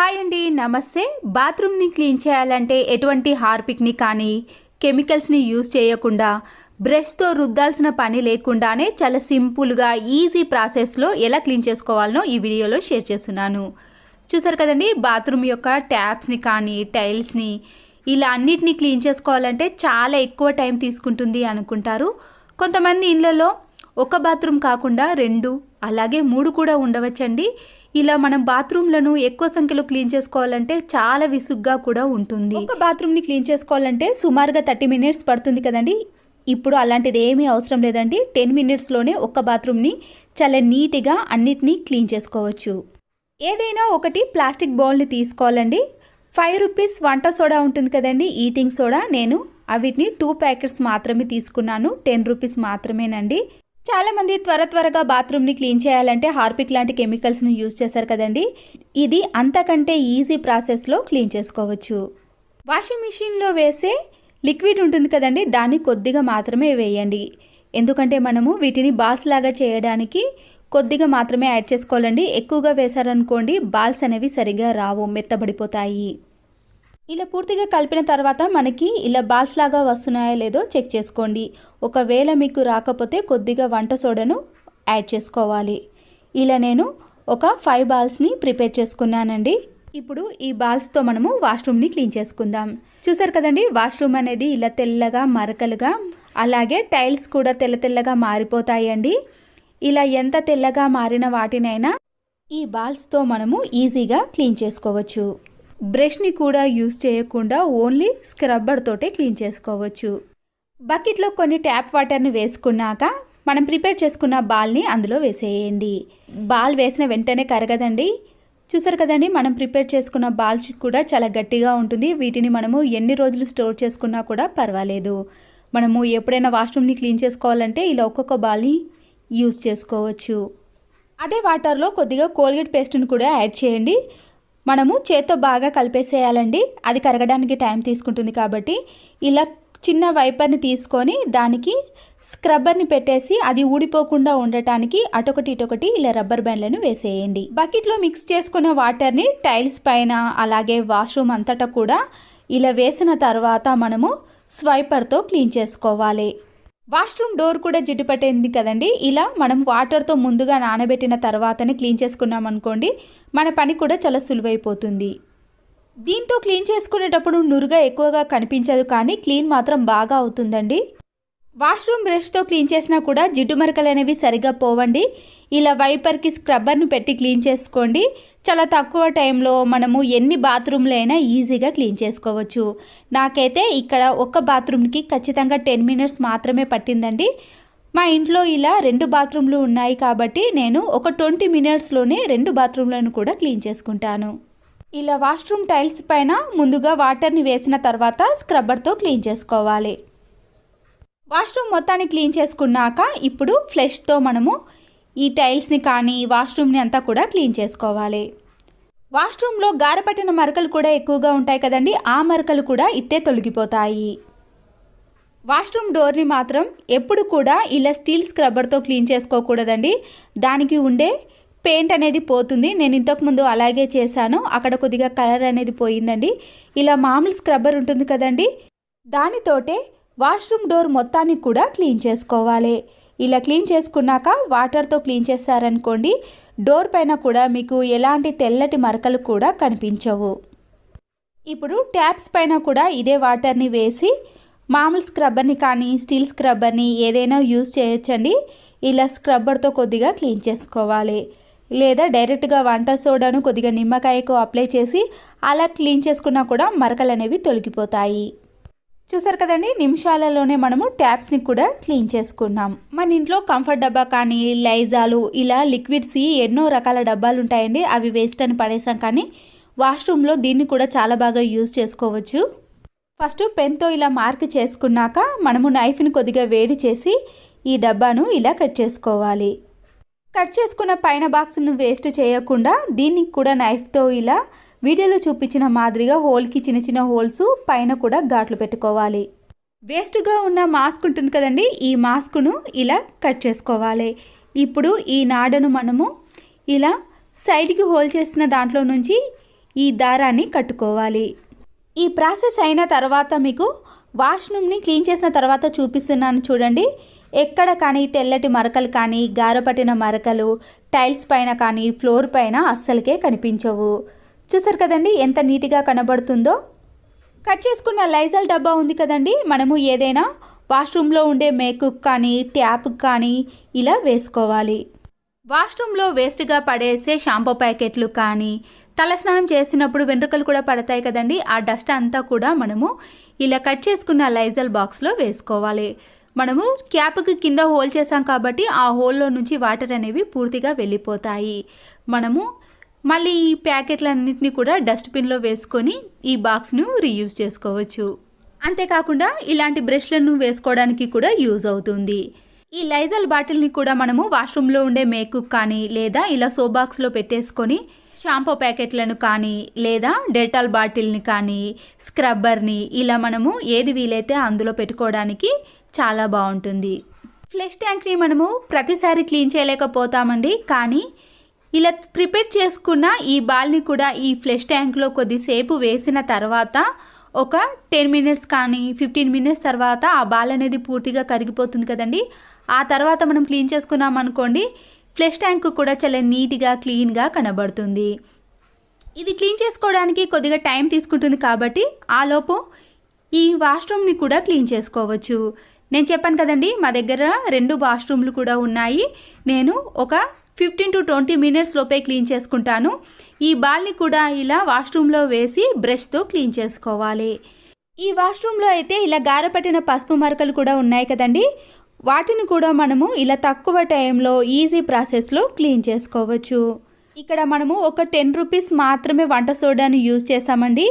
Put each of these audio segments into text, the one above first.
Hi అండి, నమస్తే. బాత్రూమ్ని clean చేయాలంటే ఎటువంటి హార్పిక్ని కానీ కెమికల్స్ని యూజ్ చేయకుండా బ్రష్తో రుద్దాల్సిన పని లేకుండానే చాలా సింపుల్గా ఈజీ ప్రాసెస్లో ఎలా క్లీన్ చేసుకోవాలనో ఈ వీడియోలో షేర్ చేస్తున్నాను. చూసారు కదండి, బాత్రూమ్ యొక్క ట్యాప్స్ని కానీ టైల్స్ని ఇలా అన్నిటినీ క్లీన్ చేసుకోవాలంటే చాలా ఎక్కువ టైం తీసుకుంటుంది అనుకుంటారు. కొంతమంది ఇళ్ళలో ఒక బాత్రూమ్ కాకుండా 2 అలాగే 3 కూడా ఉండవచ్చండి. ఇలా మనం బాత్రూమ్లను ఎక్కువ సంఖ్యలో క్లీన్ చేసుకోవాలంటే చాలా విసుగ్గా కూడా ఉంటుంది. ఒక బాత్రూమ్ని క్లీన్ చేసుకోవాలంటే సుమారుగా 30 మినిట్స్ పడుతుంది కదండి. ఇప్పుడు అలాంటిది ఏమీ అవసరం లేదండి. 10 మినిట్స్లోనే ఒక బాత్రూమ్ని చాలా నీట్గా అన్నిటినీ క్లీన్ చేసుకోవచ్చు. ఏదైనా ఒకటి ప్లాస్టిక్ బౌల్ని తీసుకోవాలండి. 5 రూపీస్ వంట సోడా ఉంటుంది కదండి, ఈటింగ్ సోడా. నేను వీటిని 2 ప్యాకెట్స్ మాత్రమే తీసుకున్నాను. 10 రూపీస్ మాత్రమేనండి. చాలామంది త్వరగా బాత్రూమ్ని క్లీన్ చేయాలంటే హార్పిక్ లాంటి కెమికల్స్ని యూజ్ చేస్తారు కదండి. ఇది అంతకంటే ఈజీ ప్రాసెస్లో క్లీన్ చేసుకోవచ్చు. వాషింగ్ మిషన్లో వేసే లిక్విడ్ ఉంటుంది కదండి, దాన్ని కొద్దిగా మాత్రమే వేయండి. ఎందుకంటే మనము వీటిని బాల్స్ లాగా చేయడానికి కొద్దిగా మాత్రమే యాడ్ చేసుకోవాలండి. ఎక్కువగా వేశారనుకోండి బాల్స్ అనేవి సరిగా రావు, మెత్తబడిపోతాయి. ఇలా పూర్తిగా కలిపిన తర్వాత మనకి ఇలా బాల్స్ లాగా వస్తున్నాయో లేదో చెక్ చేసుకోండి. ఒకవేళ మీకు రాకపోతే కొద్దిగా వంట సోడాను యాడ్ చేసుకోవాలి. ఇలా నేను ఒక 5 బాల్స్ని ప్రిపేర్ చేసుకున్నానండి. ఇప్పుడు ఈ బాల్స్తో మనము వాష్రూమ్ని క్లీన్ చేసుకుందాం. చూసారు కదండి, వాష్రూమ్ అనేది ఇలా తెల్లగా మరకలుగా, అలాగే టైల్స్ కూడా తెల్లగా మారిపోతాయండి. ఇలా ఎంత తెల్లగా మారిన వాటినైనా ఈ బాల్స్తో మనము ఈజీగా క్లీన్ చేసుకోవచ్చు. బ్రష్ని కూడా యూజ్ చేయకుండా ఓన్లీ స్క్రబ్బర్ తోటే క్లీన్ చేసుకోవచ్చు. బకెట్లో కొన్ని ట్యాప్ వాటర్ని వేసుకున్నాక మనం ప్రిపేర్ చేసుకున్న బాల్ని అందులో వేసేయండి. బాల్ వేసిన వెంటనే కరగదండి. చూసారు కదండి, మనం ప్రిపేర్ చేసుకున్న బాల్ కూడా చాలా గట్టిగా ఉంటుంది. వీటిని మనము ఎన్ని రోజులు స్టోర్ చేసుకున్నా కూడా పర్వాలేదు. మనము ఎప్పుడైనా వాష్రూమ్ని క్లీన్ చేసుకోవాలంటే ఇలా ఒక్కొక్క బాల్ని యూజ్ చేసుకోవచ్చు. అదే వాటర్లో కొద్దిగా కోల్గేట్ పేస్ట్ని కూడా యాడ్ చేయండి. మనము చేత్తో బాగా కలిపేసేయాలండి. అది కరగడానికి టైం తీసుకుంటుంది కాబట్టి ఇలా చిన్న వైపర్ని తీసుకొని దానికి స్క్రబ్బర్ని పెట్టేసి అది ఊడిపోకుండా ఉండటానికి అటొకటి ఇటొకటి ఇలా రబ్బర్ బ్యాండ్లను వేసేయండి. బకెట్లో మిక్స్ చేసుకున్న వాటర్ని టైల్స్ పైన అలాగే వాష్రూమ్ అంతటా కూడా ఇలా వేసిన తర్వాత మనము స్వైపర్తో క్లీన్ చేసుకోవాలి. వాష్రూమ్ డోర్ కూడా జిడ్డు పట్టేది కదండి. ఇలా మనం వాటర్తో ముందుగా నానబెట్టిన తర్వాతనే క్లీన్ చేసుకున్నాం అనుకోండి, మన పని కూడా చాలా సులువైపోతుంది. దీంతో క్లీన్ చేసుకునేటప్పుడు నురుగా ఎక్కువగా కనిపించదు, కానీ క్లీన్ మాత్రం బాగా అవుతుందండి. వాష్రూమ్ బ్రష్తో క్లీన్ చేసినా కూడా జిడ్డు మరకలు అనేవి సరిగా పోవండి. ఇలా వైపర్కి స్క్రబ్బర్ని పెట్టి క్లీన్ చేసుకోండి. చాలా తక్కువ టైంలో మనము ఎన్ని బాత్రూమ్లు అయినా ఈజీగా క్లీన్ చేసుకోవచ్చు. నాకైతే ఇక్కడ ఒక బాత్రూమ్కి ఖచ్చితంగా 10 మినిట్స్ మాత్రమే పట్టిందండి. మా ఇంట్లో ఇలా 2 బాత్రూమ్లు ఉన్నాయి కాబట్టి నేను ఒక 20 మినిట్స్లోనే 2 బాత్రూమ్లను కూడా క్లీన్ చేసుకుంటాను. ఇలా వాష్రూమ్ టైల్స్ పైన ముందుగా వాటర్ని వేసిన తర్వాత స్క్రబ్బర్తో క్లీన్ చేసుకోవాలి. వాష్రూమ్ మొత్తాన్ని క్లీన్ చేసుకున్నాక ఇప్పుడు ఫ్లష్తో మనము ఈ టైల్స్ని కానీ వాష్రూమ్ని అంతా కూడా క్లీన్ చేసుకోవాలి. వాష్రూమ్లో గారపట్టిన మరకలు కూడా ఎక్కువగా ఉంటాయి కదండి, ఆ మరకలు కూడా ఇట్టే తొలగిపోతాయి. వాష్రూమ్ డోర్ని మాత్రం ఎప్పుడు కూడా ఇలా స్టీల్ స్క్రబ్బర్తో క్లీన్ చేసుకోకూడదండి. దానికి ఉండే పెయింట్ అనేది పోతుంది. నేను ఇంతకుముందు అలాగే చేశాను, అక్కడ కొద్దిగా కలర్ అనేది పోయిందండి. ఇలా మామూలు స్క్రబ్బర్ ఉంటుంది కదండి, దానితోటే వాష్రూమ్ డోర్ మొత్తాన్ని కూడా క్లీన్ చేసుకోవాలి. ఇలా క్లీన్ చేసుకున్నాక వాటర్తో క్లీన్ చేస్తారనుకోండి, డోర్ పైన కూడా మీకు ఎలాంటి తెల్లటి మరకలు కూడా కనిపించవు. ఇప్పుడు ట్యాప్స్ పైన కూడా ఇదే వాటర్ని వేసి మామూలు స్క్రబ్బర్ని కానీ స్టీల్ స్క్రబ్బర్ని ఏదైనా యూజ్ చేయొచ్చండి. ఇలా స్క్రబ్బర్తో కొద్దిగా క్లీన్ చేసుకోవాలి. లేదా డైరెక్ట్గా వంట సోడాను కొద్దిగా నిమ్మకాయకు అప్లై చేసి అలా క్లీన్ చేసుకున్నా కూడా మరకలు అనేవి తొలగిపోతాయి. చూసారు కదండి, నిమిషాలలోనే మనము ట్యాప్స్ని కూడా క్లీన్ చేసుకున్నాం. మన ఇంట్లో కంఫర్ట్ డబ్బా కానీ లైజాలు ఇలా లిక్విడ్స్ ఎన్నో రకాల డబ్బాలు ఉంటాయండి. అవి వేస్ట్ అని పడేసాం, కానీ వాష్రూమ్లో దీన్ని కూడా చాలా బాగా యూజ్ చేసుకోవచ్చు. ఫస్ట్ పెన్తో ఇలా మార్క్ చేసుకున్నాక మనము నైఫ్ని కొద్దిగా వేడి చేసి ఈ డబ్బాను ఇలా కట్ చేసుకోవాలి. కట్ చేసుకున్న పైన బాక్స్ను వేస్ట్ చేయకుండా దీనికి కూడా నైఫ్తో ఇలా వీడియోలో చూపించిన మాదిరిగా హోల్కి చిన్న హోల్స్ పైన కూడా ఘాట్లు పెట్టుకోవాలి. వేస్ట్గా ఉన్న మాస్క్ ఉంటుంది కదండి, ఈ మాస్క్ను ఇలా కట్ చేసుకోవాలి. ఇప్పుడు ఈ నాడను మనము ఇలా సైడ్కి హోల్ చేసిన దాంట్లో నుంచి ఈ దారాన్ని కట్టుకోవాలి. ఈ ప్రాసెస్ అయిన తర్వాత మీకు వాష్రూమ్ని క్లీన్ చేసిన తర్వాత చూపిస్తున్నాను చూడండి. ఎక్కడ కానీ తెల్లటి మరకలు కానీ గారపట్టిన మరకలు టైల్స్ పైన కానీ ఫ్లోర్ పైన అస్సలకే కనిపించవు. చూసారు కదండి ఎంత నీట్గా కనబడుతుందో. కట్ చేసుకున్న లైజాల్ డబ్బా ఉంది కదండి, మనము ఏదైనా వాష్రూమ్లో ఉండే మేకుకు కానీ ట్యాప్కి కానీ ఇలా వేసుకోవాలి. వాష్రూమ్లో వేస్ట్గా పడేసే షాంపూ ప్యాకెట్లు కానీ తలస్నానం చేసినప్పుడు వెంట్రుకలు కూడా పడతాయి కదండి, ఆ డస్ట్ అంతా కూడా మనము ఇలా కట్ చేసుకున్న లైజాల్ బాక్స్లో వేసుకోవాలి. మనము క్యాప్కి కింద హోల్ చేసాం కాబట్టి ఆ హోల్లో నుంచి వాటర్ అనేవి పూర్తిగా వెళ్ళిపోతాయి. మనము మళ్ళీ ఈ ప్యాకెట్లన్నింటినీ కూడా డస్ట్బిన్లో వేసుకొని ఈ బాక్స్ను రీయూజ్ చేసుకోవచ్చు. అంతేకాకుండా ఇలాంటి బ్రష్లను వేసుకోవడానికి కూడా యూజ్ అవుతుంది. ఈ లైజాల్ బాటిల్ని కూడా మనము వాష్రూమ్లో ఉండే మేకుకు కానీ లేదా ఇలా సోప్ బాక్స్లో పెట్టేసుకొని షాంపూ ప్యాకెట్లను కానీ లేదా డెటాల్ బాటిల్ని కానీ స్క్రబ్బర్ని ఇలా మనము ఏది వీలైతే అందులో పెట్టుకోవడానికి చాలా బాగుంటుంది. ఫ్లష్ ట్యాంక్ని మనము ప్రతిసారి క్లీన్ చేయలేకపోతామండి, కానీ ఇలా ప్రిపేర్ చేసుకున్న ఈ బాల్ని కూడా ఈ ఫ్లష్ ట్యాంక్లో కొద్దిసేపు వేసిన తర్వాత ఒక 10 మినిట్స్ కానీ 15 మినిట్స్ తర్వాత ఆ బాల్ అనేది పూర్తిగా కరిగిపోతుంది కదండి. ఆ తర్వాత మనం క్లీన్ చేసుకున్నాం అనుకోండి, ఫ్లష్ ట్యాంక్ కూడా చాలా నీట్గా క్లీన్గా కనబడుతుంది. ఇది క్లీన్ చేసుకోవడానికి కొద్దిగా టైం తీసుకుంటుంది కాబట్టి ఆలోపు ఈ వాష్రూమ్ని కూడా క్లీన్ చేసుకోవచ్చు. నేను చెప్పాను కదండి, మా దగ్గర 2 వాష్రూమ్లు కూడా ఉన్నాయి. నేను ఒక 15 to 20 మినిట్స్ లోపే క్లీన్ చేసుకుంటాను. ఈ బాల్ని కూడా ఇలా వాష్రూమ్లో వేసి బ్రష్తో క్లీన్ చేసుకోవాలి. ఈ వాష్రూమ్లో అయితే ఇలా గారపట్టిన పసుపు మరకలు కూడా ఉన్నాయి కదండి, వాటిని కూడా మనము ఇలా తక్కువ టైంలో ఈజీ ప్రాసెస్లో క్లీన్ చేసుకోవచ్చు. ఇక్కడ మనము ఒక 10 రూపీస్ మాత్రమే వంట సోడాని యూజ్ చేసామండి.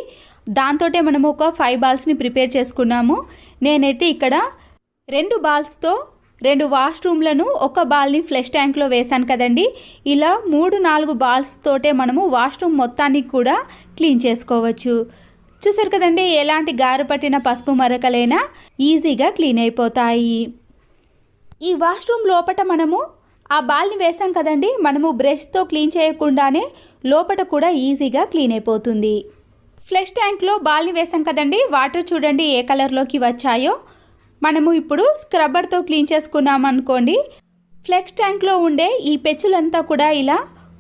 దాంతోటే మనము ఒక 5 బాల్స్ని ప్రిపేర్ చేసుకున్నాము. నేనైతే ఇక్కడ 2 బాల్స్తో 2 వాష్రూమ్లను ఒక బాల్ని ఫ్లష్ ట్యాంక్లో వేసాను కదండి. ఇలా 3-4 బాల్స్ తోటే మనము వాష్రూమ్ మొత్తాన్ని కూడా క్లీన్ చేసుకోవచ్చు. చూసారు కదండి, ఎలాంటి గారపట్టిన పసుపు మరకలైనా ఈజీగా క్లీన్ అయిపోతాయి. ఈ వాష్రూమ్ లోపట మనము ఆ బాల్ని వేసాం కదండి, మనము బ్రష్తో క్లీన్ చేయకుండానే లోపట కూడా ఈజీగా క్లీన్ అయిపోతుంది. ఫ్లష్ ట్యాంక్లో బాల్ని వేసాం కదండి, వాటర్ చూడండి ఏ కలర్లోకి వచ్చాయో. మనము ఇప్పుడు స్క్రబ్బర్తో క్లీన్ చేసుకున్నాం అనుకోండి, ఫ్లష్ ట్యాంక్లో ఉండే ఈ పెచ్చులంతా కూడా ఇలా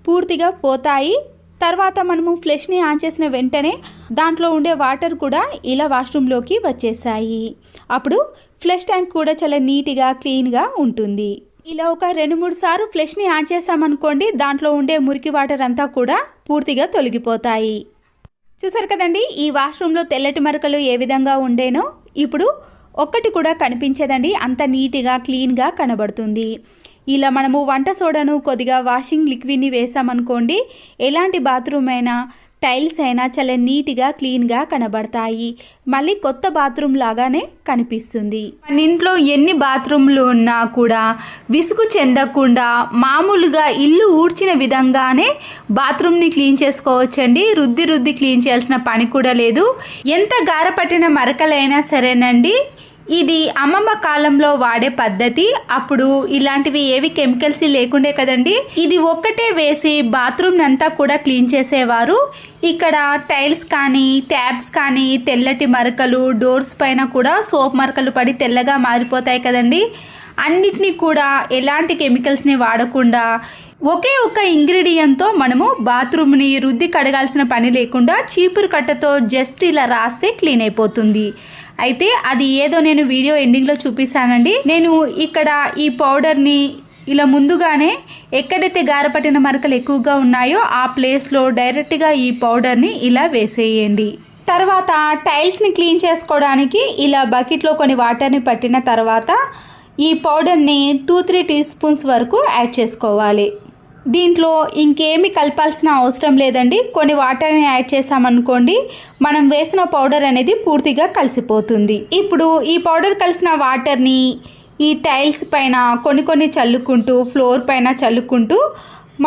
పూర్తిగా పోతాయి. తర్వాత మనము ఫ్లష్ని ఆన్ చేసిన వెంటనే దాంట్లో ఉండే వాటర్ కూడా ఇలా వాష్రూమ్లోకి వచ్చేసాయి. అప్పుడు ఫ్లష్ ట్యాంక్ కూడా చాలా నీట్గా క్లీన్గా ఉంటుంది. ఇలా ఒక 2-3 సార్లు ఫ్లష్ని ఆన్ చేసామనుకోండి, దాంట్లో ఉండే మురికి వాటర్ అంతా కూడా పూర్తిగా తొలగిపోతాయి. చూసారు కదండి, ఈ వాష్రూమ్లో తెల్లటి మరకలు ఏ విధంగా ఉండేనో ఇప్పుడు ఒక్కటి కూడా కనిపించదండి, అంత నీట్గా క్లీన్గా కనబడుతుంది. ఇలా మనము వంట సోడాను కొద్దిగా వాషింగ్ లిక్విడ్ని వేసామనుకోండి, ఎలాంటి బాత్రూమ్ అయినా టైల్స్ అయినా చాలా నీట్గా క్లీన్గా కనబడతాయి. మళ్ళీ కొత్త బాత్రూమ్ లాగానే కనిపిస్తుంది. మన ఇంట్లో ఎన్ని బాత్రూమ్లు ఉన్నా కూడా విసుగు చెందకుండా మామూలుగా ఇల్లు ఊడ్చిన విధంగానే బాత్రూమ్ని క్లీన్ చేసుకోవచ్చండి. రుద్ది క్లీన్ చేయాల్సిన పని కూడా లేదు. ఎంత గారపట్టిన మరకలైనా సరేనండి, ఇది అమ్మమ్మ కాలంలో వాడే పద్ధతి. అప్పుడు ఇలాంటివి ఏవి కెమికల్స్ లేకుండే కదండి, ఇది ఒక్కటే వేసి బాత్రూమ్ అంతా కూడా క్లీన్ చేసేవారు. ఇక్కడ టైల్స్ కానీ ట్యాబ్స్ కానీ తెల్లటి మరకలు, డోర్స్ పైన కూడా సోప్ మరకలు పడి తెల్లగా మారిపోతాయి కదండి, అన్నిటినీ కూడా ఎలాంటి కెమికల్స్ని వాడకుండా ఒకే ఒక ఇంగ్రీడియంట్తో మనము బాత్రూమ్ని రుద్ది కడగాల్సిన పని లేకుండా చీపురు కట్టతో జస్ట్ ఇలా రాస్తే క్లీన్ అయిపోతుంది. అయితే అది ఏదో నేను వీడియో ఎండింగ్లో చూపిస్తానండి. నేను ఇక్కడ ఈ పౌడర్ని ఇలా ముందుగానే ఎక్కడైతే గారపట్టిన మరకలు ఎక్కువగా ఉన్నాయో ఆ ప్లేస్లో డైరెక్ట్గా ఈ పౌడర్ని ఇలా వేసేయండి. తర్వాత టైల్స్ని క్లీన్ చేసుకోవడానికి ఇలా బకెట్లో కొన్ని వాటర్ని పట్టిన తర్వాత ఈ పౌడర్ని 2-3 టీ స్పూన్స్ వరకు యాడ్ చేసుకోవాలి. దీంట్లో ఇంకేమి కలపాల్సిన అవసరం లేదండి. కొన్ని వాటర్ని యాడ్ చేసామనుకోండి, మనం వేసిన పౌడర్ అనేది పూర్తిగా కలిసిపోతుంది. ఇప్పుడు ఈ పౌడర్ కలిసిన వాటర్ని ఈ టైల్స్ పైన కొన్ని చల్లుకుంటూ ఫ్లోర్ పైన చల్లుకుంటూ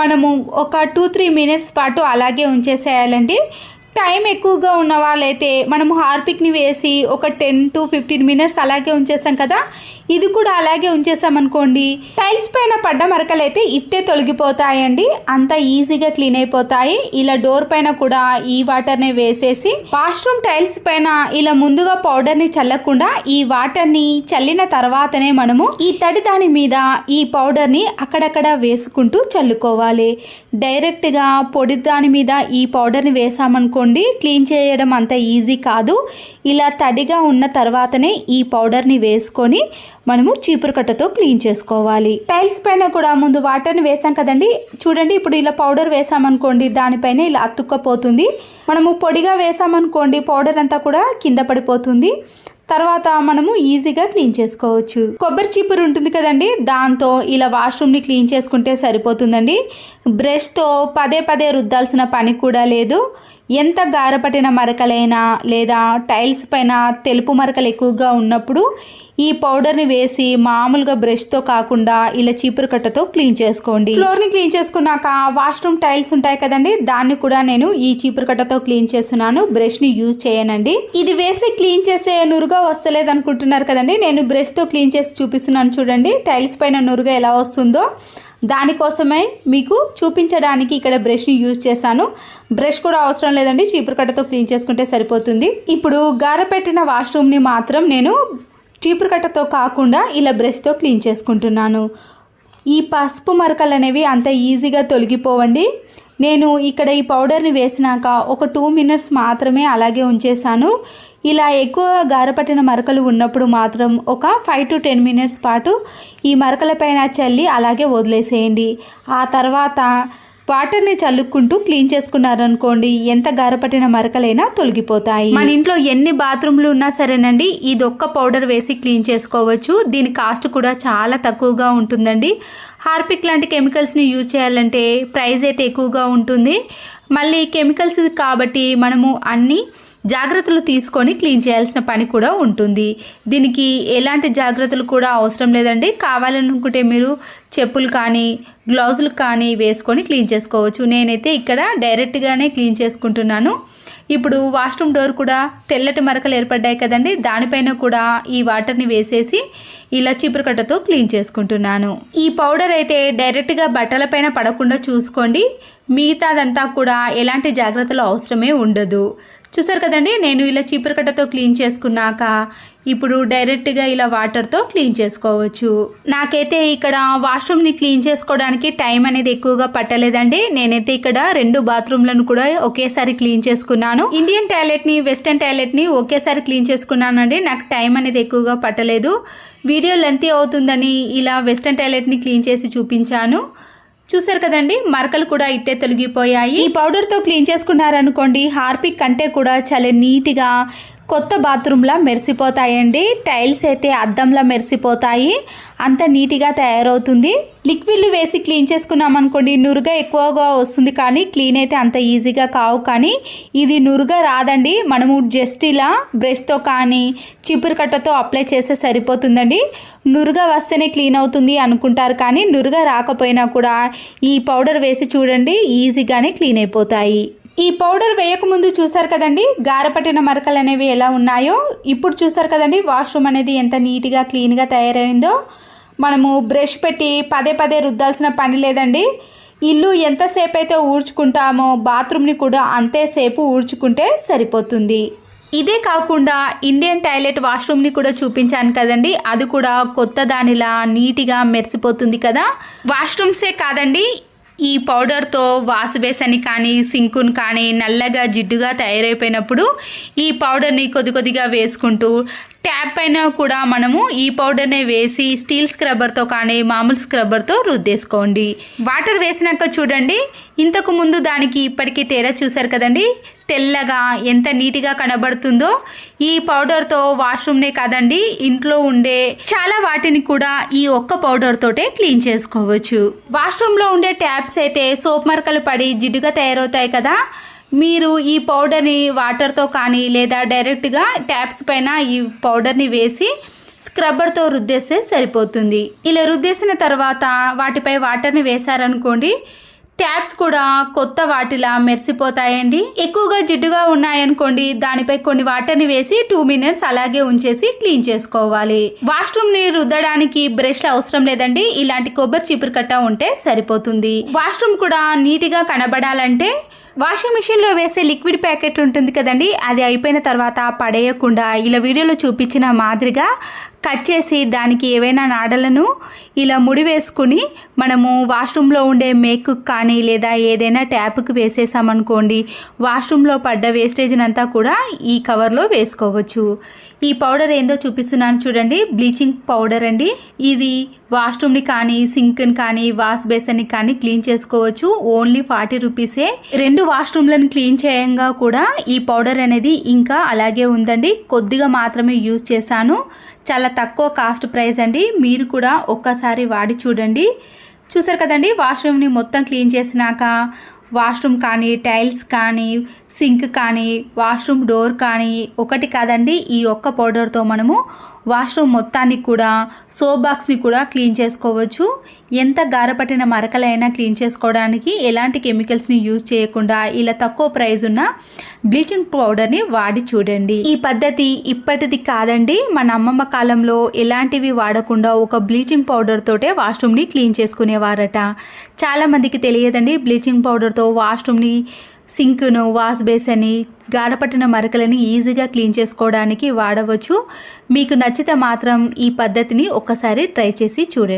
మనము ఒక 2-3 మినిట్స్ పాటు అలాగే ఉంచేసేయాలండి. టైం ఎక్కువగా ఉన్న వాళ్ళైతే మనం హార్పిక్ని వేసి ఒక 10 to 15 మినిట్స్ అలాగే ఉంచేసాం కదా, ఇది కూడా అలాగే ఉంచేసామనుకోండి టైల్స్ పైన పడ్డ మరకలు అయితే ఇట్టే తొలగిపోతాయండి, అంత ఈజీగా క్లీన్ అయిపోతాయి. ఇలా డోర్ పైన కూడా ఈ వాటర్ని వేసేసి వాష్రూమ్ టైల్స్ పైన ఇలా ముందుగా పౌడర్ని చల్లకుండా ఈ వాటర్ని చల్లిన తర్వాతనే మనము ఈ తడి దాని మీద ఈ పౌడర్ని అక్కడక్కడ వేసుకుంటూ చల్లుకోవాలి. డైరెక్ట్గా పొడి దాని మీద ఈ పౌడర్ని వేసామనుకోండి క్లీన్ చేయడం అంత ఈజీ కాదు. ఇలా తడిగా ఉన్న తర్వాతనే ఈ పౌడర్ని వేసుకొని మనము చీపురు కట్టతో క్లీన్ చేసుకోవాలి. టైల్స్ పైన కూడా ముందు వాటర్ని వేసాం కదండి, చూడండి ఇప్పుడు ఇలా పౌడర్ వేసామనుకోండి దానిపైన ఇలా అతుక్కపోతుంది. మనము పొడిగా వేసామనుకోండి పౌడర్ అంతా కూడా కింద పడిపోతుంది. తర్వాత మనము ఈజీగా క్లీన్ చేసుకోవచ్చు. కొబ్బరి చీపురు ఉంటుంది కదండి, దాంతో ఇలా వాష్రూమ్ని క్లీన్ చేసుకుంటే సరిపోతుందండి. బ్రష్తో పదే పదే రుద్దాల్సిన పని కూడా లేదు. ఎంత గారపట్టిన మరకలైనా లేదా టైల్స్ పైన తెలుపు మరకలు ఎక్కువగా ఉన్నప్పుడు ఈ పౌడర్ని వేసి మామూలుగా బ్రష్తో కాకుండా ఇలా చీపురు కట్టతో క్లీన్ చేసుకోండి. ఫ్లోర్ని క్లీన్ చేసుకున్నాక వాష్రూమ్ టైల్స్ ఉంటాయి కదండి, దాన్ని కూడా నేను ఈ చీపురు కట్టతో క్లీన్ చేస్తున్నాను, బ్రష్ని యూజ్ చేయనండి. ఇది వేసి క్లీన్ చేసే నురుగా వస్తలేదు అనుకుంటున్నారు కదండి, నేను బ్రష్తో క్లీన్ చేసి చూపిస్తున్నాను. చూడండి టైల్స్ పైన నురుగా ఎలా వస్తుందో, దానికోసమే మీకు చూపించడానికి ఇక్కడ బ్రష్ని యూజ్ చేశాను. బ్రష్ కూడా అవసరం లేదండి, చీపురు కట్టతో క్లీన్ చేసుకుంటే సరిపోతుంది. ఇప్పుడు గారపెట్టిన వాష్రూమ్ని మాత్రం నేను చీపురు కట్టతో కాకుండా ఇలా బ్రష్తో క్లీన్ చేసుకుంటున్నాను. ఈ పసుపు మరకలు అనేవి అంత ఈజీగా తొలగిపోవండి. నేను ఇక్కడ ఈ పౌడర్ని వేసినాక ఒక 2 మినిట్స్ మాత్రమే అలాగే ఉంచేసాను. ఇలా ఎక్కువ గారపట్టిన మరకలు ఉన్నప్పుడు మాత్రం ఒక 5 to 10 మినిట్స్ పాటు ఈ మరకల పైన చల్లి అలాగే వదిలేసేయండి. ఆ తర్వాత వాటర్ని చల్లుకుంటూ క్లీన్ చేసుకున్నారనుకోండి ఎంత గారపట్టిన మరకలైనా తొలగిపోతాయి. మన ఇంట్లో ఎన్ని బాత్రూమ్లు ఉన్నా సరేనండి, ఇది ఒక్క పౌడర్ వేసి క్లీన్ చేసుకోవచ్చు. దీని కాస్ట్ కూడా చాలా తక్కువగా ఉంటుందండి. హార్పిక్ లాంటి కెమికల్స్ని యూజ్ చేయాలంటే ప్రైస్ అయితే ఎక్కువగా ఉంటుంది. మళ్ళీ కెమికల్స్ కాబట్టి మనము అన్ని జాగ్రత్తలు తీసుకొని క్లీన్ చేయాల్సిన పని కూడా ఉంటుంది. దీనికి ఎలాంటి జాగ్రత్తలు కూడా అవసరం లేదండి. కావాలనుకుంటే మీరు చెప్పులు కానీ గ్లౌజులు కానీ వేసుకొని క్లీన్ చేసుకోవచ్చు. నేనైతే ఇక్కడ డైరెక్ట్గానే క్లీన్ చేసుకుంటున్నాను. ఇప్పుడు వాష్రూమ్ డోర్ కూడా తెల్లటి మరకలు ఏర్పడ్డాయి కదండి, దానిపైన కూడా ఈ వాటర్ని వేసేసి ఇలా చీపురు కట్టతో క్లీన్ చేసుకుంటున్నాను. ఈ పౌడర్ అయితే డైరెక్ట్గా బట్టలపైన పడకుండా చూసుకోండి, మిగతాదంతా కూడా ఎలాంటి జాగ్రత్తలు అవసరమే ఉండదు. చూసారు కదండి, నేను ఇలా చీపురు కట్టతో క్లీన్ చేసుకున్నాక ఇప్పుడు డైరెక్ట్గా ఇలా వాటర్తో క్లీన్ చేసుకోవచ్చు. నాకైతే ఇక్కడ వాష్రూమ్ని క్లీన్ చేసుకోవడానికి టైం అనేది ఎక్కువగా పట్టలేదండి. నేనైతే ఇక్కడ 2 బాత్రూమ్లను కూడా ఒకేసారి క్లీన్ చేసుకున్నాను. ఇండియన్ టాయిలెట్ని వెస్టర్న్ టాయిలెట్ని ఒకేసారి క్లీన్ చేసుకున్నానండి. నాకు టైం అనేది ఎక్కువగా పట్టలేదు. వీడియో లెంతీ అవుతుందని ఇలా వెస్టర్న్ టాయిలెట్ని క్లీన్ చేసి చూపించాను. చూసారు కదండి, మరకలు కూడా ఇట్టే తొలగిపోయాయి. ఈ పౌడర్తో క్లీన్ చేసుకున్నారనుకోండి హార్పిక్ కంటే కూడా చాలా నీట్గా కొత్త బాత్రూమ్లా మెరిసిపోతాయండి. టైల్స్ అయితే అద్దంలా మెరిసిపోతాయి, అంత నీట్గా తయారవుతుంది. లిక్విడ్లు వేసి క్లీన్ చేసుకున్నాం అనుకోండి నురుగా ఎక్కువగా వస్తుంది, కానీ క్లీన్ అయితే అంత ఈజీగా కావు. కానీ ఇది నురుగా రాదండి, మనము జస్ట్ ఇలా బ్రష్తో కానీ చీపురు కట్టతో అప్లై చేస్తే సరిపోతుందండి. నురుగా వస్తేనే క్లీన్ అవుతుంది అనుకుంటారు, కానీ నురుగా రాకపోయినా కూడా ఈ పౌడర్ వేసి చూడండి ఈజీగానే క్లీన్ అయిపోతాయి. ఈ పౌడర్ వేయకముందు చూసారు కదండి గారపట్టిన మరకలు అనేవి ఎలా ఉన్నాయో, ఇప్పుడు చూసారు కదండి వాష్రూమ్ అనేది ఎంత నీట్గా క్లీన్గా తయారైందో. మనము బ్రష్ పెట్టి పదే పదే రుద్దాల్సిన పని లేదండి. ఇల్లు ఎంతసేపు అయితే ఊడ్చుకుంటామో బాత్రూమ్ని కూడా అంతేసేపు ఊడ్చుకుంటే సరిపోతుంది. ఇదే కాకుండా ఇండియన్ టాయిలెట్ వాష్రూమ్ని కూడా చూపించాను కదండి, అది కూడా కొత్త దానిలా నీట్గా మెరిసిపోతుంది కదా. వాష్రూమ్సే కాదండి, ఈ పౌడర్తో వాష్ బేసిన్ కానీ సింకును కానీ నల్లగా జిడ్డుగా తయారైపోయినప్పుడు ఈ పౌడర్ని కొద్దిగా వేసుకుంటూ ట్యాప్ పైన కూడా మనము ఈ పౌడర్నే వేసి స్టీల్ స్క్రబ్బర్తో కానీ మామూలు స్క్రబ్బర్తో రుద్దేసుకోండి. వాటర్ వేసినాక చూడండి ఇంతకు ముందు దానికి ఇప్పటికీ తేడా చూసారు కదండి, తెల్లగా ఎంత నీట్గా కనబడుతుందో. ఈ పౌడర్తో వాష్రూమ్నే కాదండి ఇంట్లో ఉండే చాలా వాటిని కూడా ఈ ఒక్క పౌడర్ తోటే క్లీన్ చేసుకోవచ్చు. వాష్రూమ్లో ఉండే ట్యాప్స్ అయితే సోప్ మరకలు పడి జిడ్డుగా తయారవుతాయి కదా, మీరు ఈ పౌడర్ని వాటర్తో కానీ లేదా డైరెక్ట్గా ట్యాప్స్ పైన ఈ పౌడర్ని వేసి స్క్రబ్బర్తో రుద్దేస్తే సరిపోతుంది. ఇలా రుద్దేసిన తర్వాత వాటిపై వాటర్ని వేశారనుకోండి ట్యాప్స్ కూడా కొత్త వాటిలా మెరిసిపోతాయండి. ఎక్కువగా జిడ్డుగా ఉన్నాయనుకోండి, దానిపై కొన్ని వాటర్ని వేసి 2 మినిట్స్ అలాగే ఉంచేసి క్లీన్ చేసుకోవాలి. వాష్రూమ్ ని రుద్దడానికి బ్రష్ అవసరం లేదండి, ఇలాంటి కొబ్బరి చీపురు కట్ట ఉంటే సరిపోతుంది. వాష్రూమ్ కూడా నీట్గా కనబడాలంటే వాషింగ్ మిషన్లో వేసే లిక్విడ్ ప్యాకెట్ ఉంటుంది కదండి, అది అయిపోయిన తర్వాత పడేయకుండా ఇలా వీడియోలో చూపించిన మాదిరిగా కట్ చేసి దానికి ఏవైనా నాడలను ఇలా ముడి వేసుకుని మనము వాష్రూమ్లో ఉండే మేకు కానీ లేదా ఏదైనా ట్యాప్కి వేసేసామనుకోండి, వాష్రూమ్లో పడ్డ వేస్టేజ్ని అంతా కూడా ఈ కవర్లో వేసుకోవచ్చు. ఈ పౌడర్ ఏందో చూపిస్తున్నాను చూడండి, బ్లీచింగ్ పౌడర్ అండి. ఇది వాష్రూమ్ని కానీ సింక్ని కానీ వాష్ బేసిన్ని కానీ క్లీన్ చేసుకోవచ్చు. ఓన్లీ 40 రూపీసే. 2 వాష్రూమ్లను క్లీన్ చేయంగా కూడా ఈ పౌడర్ అనేది ఇంకా అలాగే ఉందండి. కొద్దిగా మాత్రమే యూజ్ చేశాను, చాలా తక్కువ కాస్ట్ ప్రైస్ అండి. మీరు కూడా ఒక్కసారి వాడి చూడండి. చూసారు కదండి, వాష్రూమ్ని మొత్తం క్లీన్ చేసినాక వాష్రూమ్ కానీ టైల్స్ కానీ సింక్ కానీ వాష్రూమ్ డోర్ కానీ ఒకటి కాదండి, ఈ ఒక్క పౌడర్తో మనము వాష్రూమ్ మొత్తాన్ని కూడా సోప్ బాక్స్ని కూడా క్లీన్ చేసుకోవచ్చు. ఎంత గారపట్టిన మరకలైనా క్లీన్ చేసుకోవడానికి ఎలాంటి కెమికల్స్ని యూజ్ చేయకుండా ఇలా తక్కువ ప్రైస్ ఉన్న బ్లీచింగ్ పౌడర్ని వాడి చూడండి. ఈ పద్ధతి ఇప్పటిది కాదండి, మన అమ్మమ్మ కాలంలో ఎలాంటివి వాడకుండా ఒక బ్లీచింగ్ పౌడర్ తోటే వాష్రూమ్ని క్లీన్ చేసుకునేవారట. చాలామందికి తెలియదండి, బ్లీచింగ్ పౌడర్తో వాష్రూమ్ని సింక్ను వాష్ బేసిన్ని గారపట్టిన మరకలని ఈజీగా క్లీన్ చేసుకోవడానికి వాడవచ్చు. మీకు నచ్చితే మాత్రం ఈ పద్ధతిని ఒక్కసారి ట్రై చేసి చూడండి.